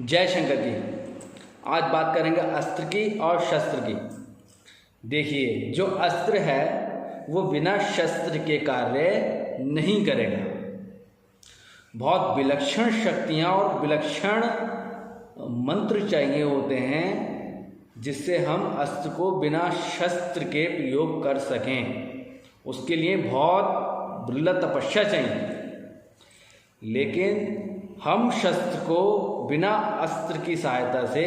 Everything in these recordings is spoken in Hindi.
जय शंकर की। आज बात करेंगे अस्त्र की और शस्त्र की। देखिए, जो अस्त्र है वो बिना शस्त्र के कार्य नहीं करेगा। बहुत विलक्षण शक्तियाँ और विलक्षण मंत्र चाहिए होते हैं जिससे हम अस्त्र को बिना शस्त्र के प्रयोग कर सकें। उसके लिए बहुत दुर्लभ तपस्या चाहिए, लेकिन हम शस्त्र को बिना अस्त्र की सहायता से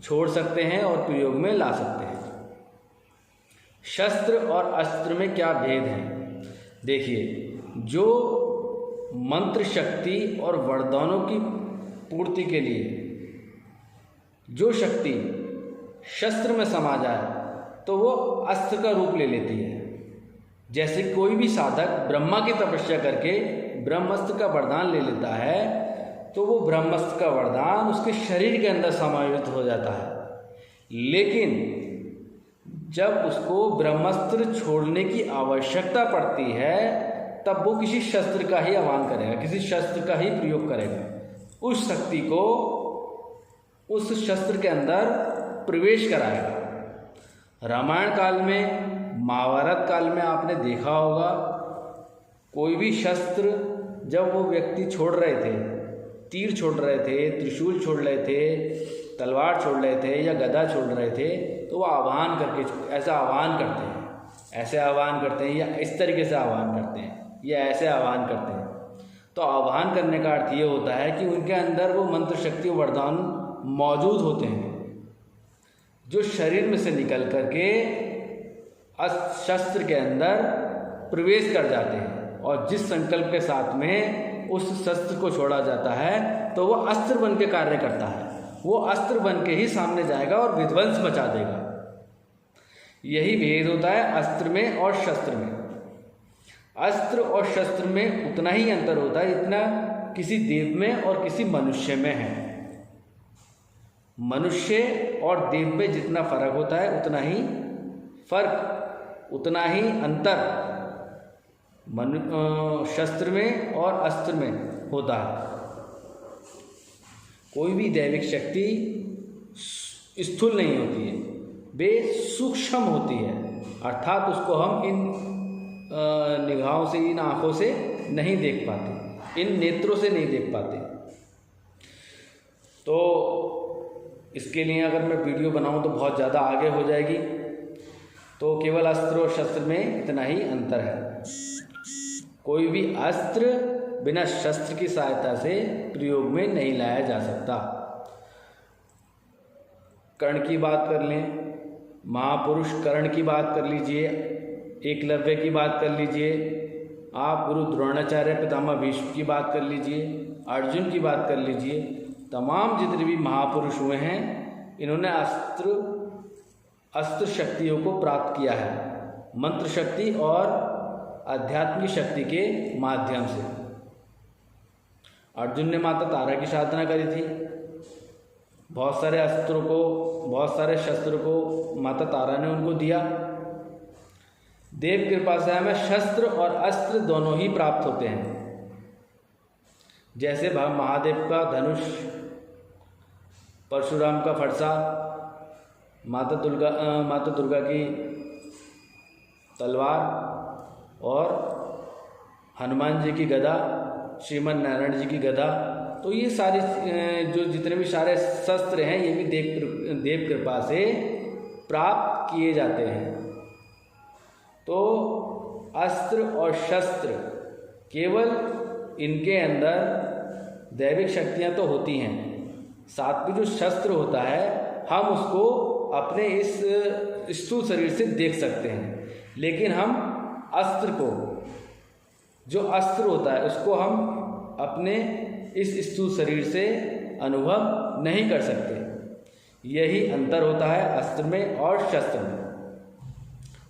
छोड़ सकते हैं और प्रयोग में ला सकते हैं। शस्त्र और अस्त्र में क्या भेद है? देखिए, जो मंत्र शक्ति और वरदानों की पूर्ति के लिए जो शक्ति शस्त्र में समा जाए तो वो अस्त्र का रूप ले लेती है। जैसे कोई भी साधक ब्रह्मा की तपस्या करके ब्रह्मास्त्र का वरदान ले लेता है तो वो ब्रह्मास्त्र का वरदान उसके शरीर के अंदर समावित हो जाता है। लेकिन जब उसको ब्रह्मास्त्र छोड़ने की आवश्यकता पड़ती है तब वो किसी शस्त्र का ही आह्वान करेगा, किसी शस्त्र का ही प्रयोग करेगा। उस शक्ति को उस शस्त्र के अंदर प्रवेश कराएगा। रामायण काल में, महाभारत काल में आपने देखा होगा, कोई भी शस्त्र जब वो व्यक्ति छोड़ रहे थे, तीर छोड़ रहे थे, त्रिशूल छोड़ रहे थे, तलवार छोड़ रहे थे या गदा छोड़ रहे थे, तो वो आह्वान करके ऐसा आह्वान करते हैं, ऐसे आह्वान करते हैं या इस तरीके से आह्वान करते हैं या ऐसे आह्वान करते हैं। तो आह्वान करने का अर्थ ये होता है कि उनके अंदर वो मंत्र शक्ति वरदान मौजूद होते हैं जो शरीर में से निकल करके शस्त्र के अंदर प्रवेश कर जाते हैं, और जिस संकल्प के साथ में उस शस्त्र को छोड़ा जाता है तो वो अस्त्र बन के कार्य करता है। वो अस्त्र बन के ही सामने जाएगा और विध्वंस मचा देगा। यही भेद होता है अस्त्र में और शस्त्र में। अस्त्र और शस्त्र में उतना ही अंतर होता है जितना किसी देव में और किसी मनुष्य में है। मनुष्य और देव में जितना फर्क होता है उतना ही अंतर शस्त्र में और अस्त्र में होता है। कोई भी दैविक शक्ति स्थूल नहीं होती है, वे सूक्ष्म होती है। अर्थात उसको हम इन निगाहों से, इन आँखों से नहीं देख पाते, इन नेत्रों से नहीं देख पाते। तो इसके लिए अगर मैं वीडियो बनाऊं तो बहुत ज़्यादा आगे हो जाएगी। तो केवल अस्त्र और शस्त्र में इतना ही अंतर है। कोई भी अस्त्र बिना शस्त्र की सहायता से प्रयोग में नहीं लाया जा सकता। कर्ण की बात कर लें, महापुरुष कर्ण की बात कर लीजिए, एकलव्य की बात कर लीजिए, आप गुरु द्रोणाचार्य पितामह भीष्म की बात कर लीजिए, अर्जुन की बात कर लीजिए। तमाम जितने भी महापुरुष हुए हैं इन्होंने अस्त्र शक्तियों को प्राप्त किया है, मंत्र शक्ति और आध्यात्मिक शक्ति के माध्यम से। अर्जुन ने माता तारा की साधना करी थी। बहुत सारे शस्त्रों को माता तारा ने उनको दिया। देव कृपा से हमें शस्त्र और अस्त्र दोनों ही प्राप्त होते हैं। जैसे महादेव का धनुष, परशुराम का फरसा, माता दुर्गा की तलवार और हनुमान जी की गदा, श्रीमन नारायण जी की गदा। तो ये सारे जो जितने भी सारे शस्त्र हैं ये भी देव कृपा से प्राप्त किए जाते हैं। तो अस्त्र और शस्त्र केवल इनके अंदर दैविक शक्तियाँ तो होती हैं, साथ में जो शस्त्र होता है हम उसको अपने इस स्थूल शरीर से देख सकते हैं, लेकिन हम अस्त्र को, जो अस्त्र होता है उसको हम अपने इस स्थूल शरीर से अनुभव नहीं कर सकते। यही अंतर होता है अस्त्र में और शस्त्र में।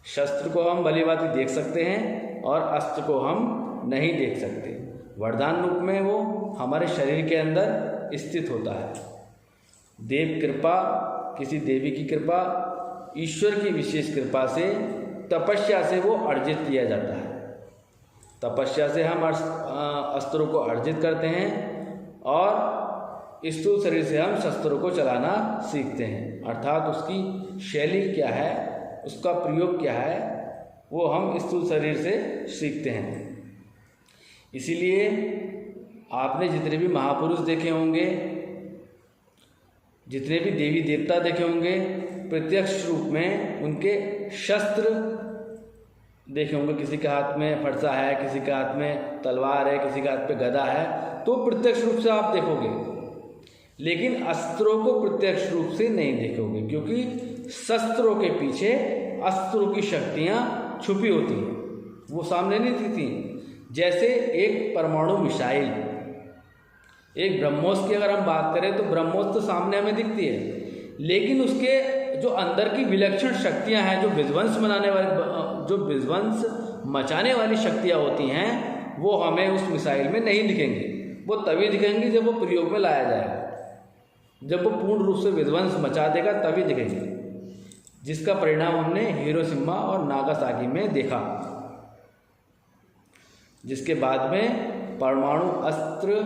शस्त्र को हम भलीभांति देख सकते हैं और अस्त्र को हम नहीं देख सकते। वरदान रूप में वो हमारे शरीर के अंदर स्थित होता है। देव कृपा, किसी देवी की कृपा, ईश्वर की विशेष कृपा से, तपस्या से वो अर्जित किया जाता है। तपस्या से हम अस्त्रों को अर्जित करते हैं और स्थूल शरीर से हम शस्त्रों को चलाना सीखते हैं, अर्थात उसकी शैली क्या है, उसका प्रयोग क्या है, वो हम स्थूल शरीर से सीखते हैं। इसीलिए आपने जितने भी महापुरुष देखे होंगे, जितने भी देवी देवता देखे होंगे, प्रत्यक्ष रूप में उनके शस्त्र देखे होंगे। किसी के हाथ में फरसा है, किसी के हाथ में तलवार है, किसी के हाथ पे गदा है, तो प्रत्यक्ष रूप से आप देखोगे, लेकिन अस्त्रों को प्रत्यक्ष रूप से नहीं देखोगे, क्योंकि शस्त्रों के पीछे अस्त्रों की शक्तियाँ छुपी होती हैं, वो सामने नहीं दिखती। जैसे एक परमाणु मिसाइल, एक ब्रह्मोस की अगर हम बात करें तो ब्रह्मोस तो सामने हमें दिखती है, लेकिन उसके जो अंदर की विलक्षण शक्तियां हैं, जो विध्वंस मचाने वाली शक्तियां होती हैं, वो हमें उस मिसाइल में नहीं दिखेंगी। वो तभी दिखेंगी जब वो प्रयोग में लाया जाएगा, जब वो पूर्ण रूप से विध्वंस मचा देगा तभी दिखेंगे, जिसका परिणाम हमने हिरोशिमा और नागासाकी में देखा, जिसके बाद में परमाणु अस्त्र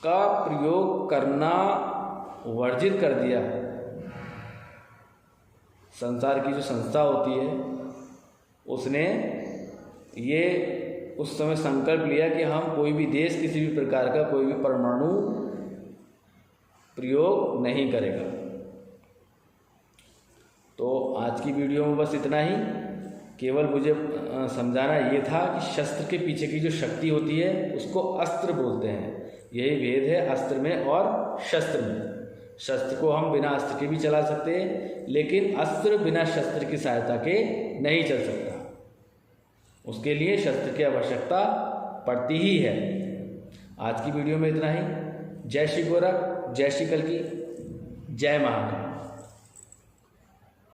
का प्रयोग करना वर्जित कर दिया। संसार की जो संस्था होती है उसने ये उस समय संकल्प लिया कि हम कोई भी देश किसी भी प्रकार का कोई भी परमाणु प्रयोग नहीं करेगा। तो आज की वीडियो में बस इतना ही। केवल मुझे समझाना ये था कि शस्त्र के पीछे की जो शक्ति होती है उसको अस्त्र बोलते हैं। यही भेद है अस्त्र में और शस्त्र में। शस्त्र को हम बिना अस्त्र के भी चला सकते हैं, लेकिन अस्त्र बिना शस्त्र की सहायता के नहीं चल सकता। उसके लिए शस्त्र की आवश्यकता पड़ती ही है। आज की वीडियो में इतना ही। जय श्री गोरख, जय श्री कल्की, जय महाकाल।